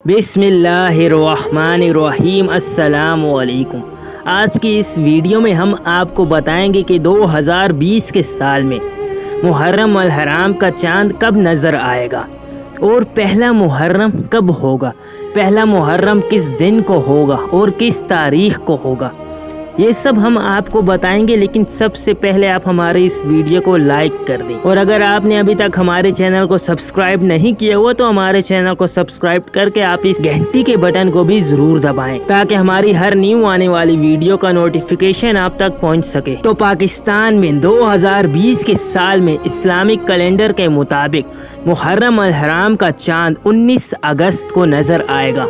बिस्मिल्लाहिर्रहमानिर्रहीम। अस्सलाम वालेकुम। आज की इस वीडियो में हम आपको बताएंगे कि 2020 के साल में मुहर्रम अल हराम का चांद कब नज़र आएगा और पहला मुहर्रम कब होगा, पहला मुहर्रम किस दिन को होगा और किस तारीख को होगा, ये सब हम आपको बताएंगे। लेकिन सबसे पहले आप हमारे इस वीडियो को लाइक कर दें, और अगर आपने अभी तक हमारे चैनल को सब्सक्राइब नहीं किया हुआ तो हमारे चैनल को सब्सक्राइब करके आप इस घंटी के बटन को भी जरूर दबाएं, ताकि हमारी हर न्यू आने वाली वीडियो का नोटिफिकेशन आप तक पहुंच सके। तो पाकिस्तान में 2020 के साल में इस्लामिक कैलेंडर के मुताबिक मुहर्रम अल हराम का चांद 19 अगस्त को नजर आएगा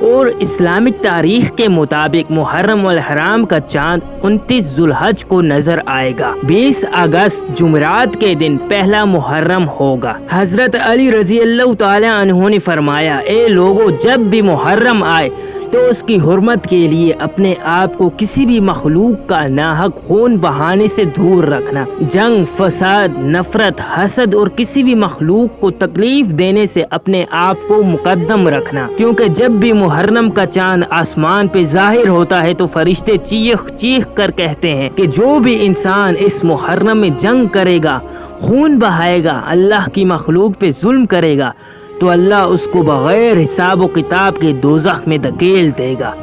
और इस्लामिक तारीख के मुताबिक मुहर्रम अल हराम का चांद 29 जुल्हज को नजर आएगा। 20 अगस्त जुमरात के दिन पहला मुहर्रम होगा। हजरत अली रजी अल्लाह ताला अन्हु ने फरमाया, ए लोगो, जब भी मुहर्रम आए तो उसकी हुर्मत के लिए अपने आप को किसी भी मखलूक का नाहक खून बहाने से दूर रखना, जंग, फसाद, नफरत, हसद और किसी भी मखलूक को तकलीफ देने से अपने आप को मुकद्दम रखना, क्योंकि जब भी मुहर्रम का चांद आसमान पे जाहिर होता है तो फरिश्ते चीख चीख कर कहते हैं कि जो भी इंसान इस मुहर्रम में जंग करेगा, खून बहाएगा, अल्लाह की मखलूक पे जुल्म करेगा, तो अल्लाह उसको बगैर हिसाब व किताब के दोज़ख में धकेल देगा।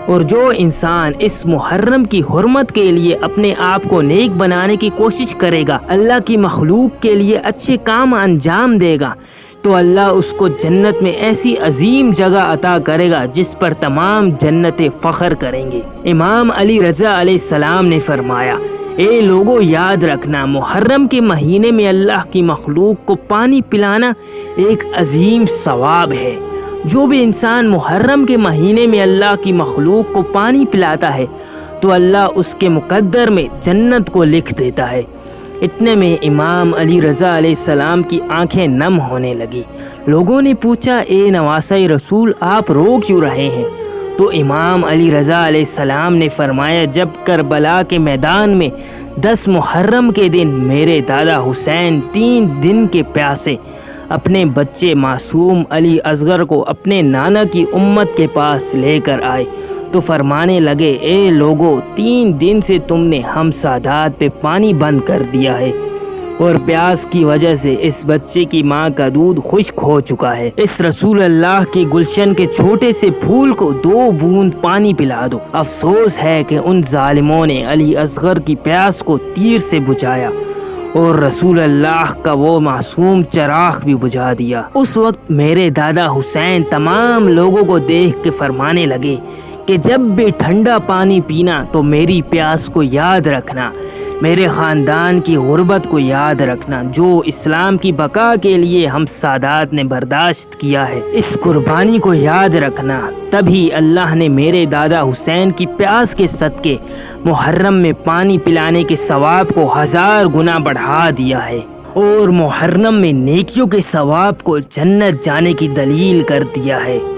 और जो इंसान इस मुहर्रम की हुर्मत के लिए अपने आप को नेक बनाने की कोशिश करेगा, अल्लाह की मखलूक के लिए अच्छे काम अंजाम देगा, तो अल्लाह उसको जन्नत में ऐसी अजीम जगह अता करेगा जिस पर तमाम जन्नतें फ़ख्र करेंगे। इमाम अली रज़ा अलैहिस्सलाम ने फरमाया, ए लोगों, याद रखना, मुहर्रम के महीने में अल्लाह की मखलूक को पानी पिलाना एक अजीम सवाब है। जो भी इंसान मुहर्रम के महीने में अल्लाह की मखलूक को पानी पिलाता है तो अल्लाह उसके मुकद्दर में जन्नत को लिख देता है। इतने में इमाम अली रज़ा अलैहिस्सलाम की आंखें नम होने लगी। लोगों ने पूछा, ए नवासे रसूल, आप रो क्यों रहे हैं? तो इमाम अली रज़ा अलैहिस्सलाम ने फरमाया, जब करबला के मैदान में 10 मुहर्रम के दिन मेरे दादा हुसैन 3 दिन के प्यासे अपने बच्चे मासूम अली असगर को अपने नाना की उम्मत के पास लेकर आए तो फरमाने लगे, ए लोगो, 3 दिन से तुमने हम सादात पे पानी बंद कर दिया है और प्यास की वजह से इस बच्चे की माँ का दूध खुश्क हो चुका है। इस रसूल अल्लाह के गुलशन के छोटे से फूल को 2 बूंद पानी पिला दो। अफसोस है कि उन जालिमों ने अली असगर की प्यास को तीर से बुझाया और रसूल अल्लाह का वो मासूम चराग भी बुझा दिया। उस वक्त मेरे दादा हुसैन तमाम लोगों को देख के फरमाने लगे कि जब भी ठंडा पानी पीना तो मेरी प्यास को याद रखना, मेरे ख़ानदान की गुर्बत को याद रखना, जो इस्लाम की बका के लिए हम सादात ने बर्दाश्त किया है, इस कुर्बानी को याद रखना। तभी अल्लाह ने मेरे दादा हुसैन की प्यास के सदके मुहर्रम में पानी पिलाने के सवाब को 1000 गुना बढ़ा दिया है और मुहर्रम में नेकियों के सवाब को जन्नत जाने की दलील कर दिया है।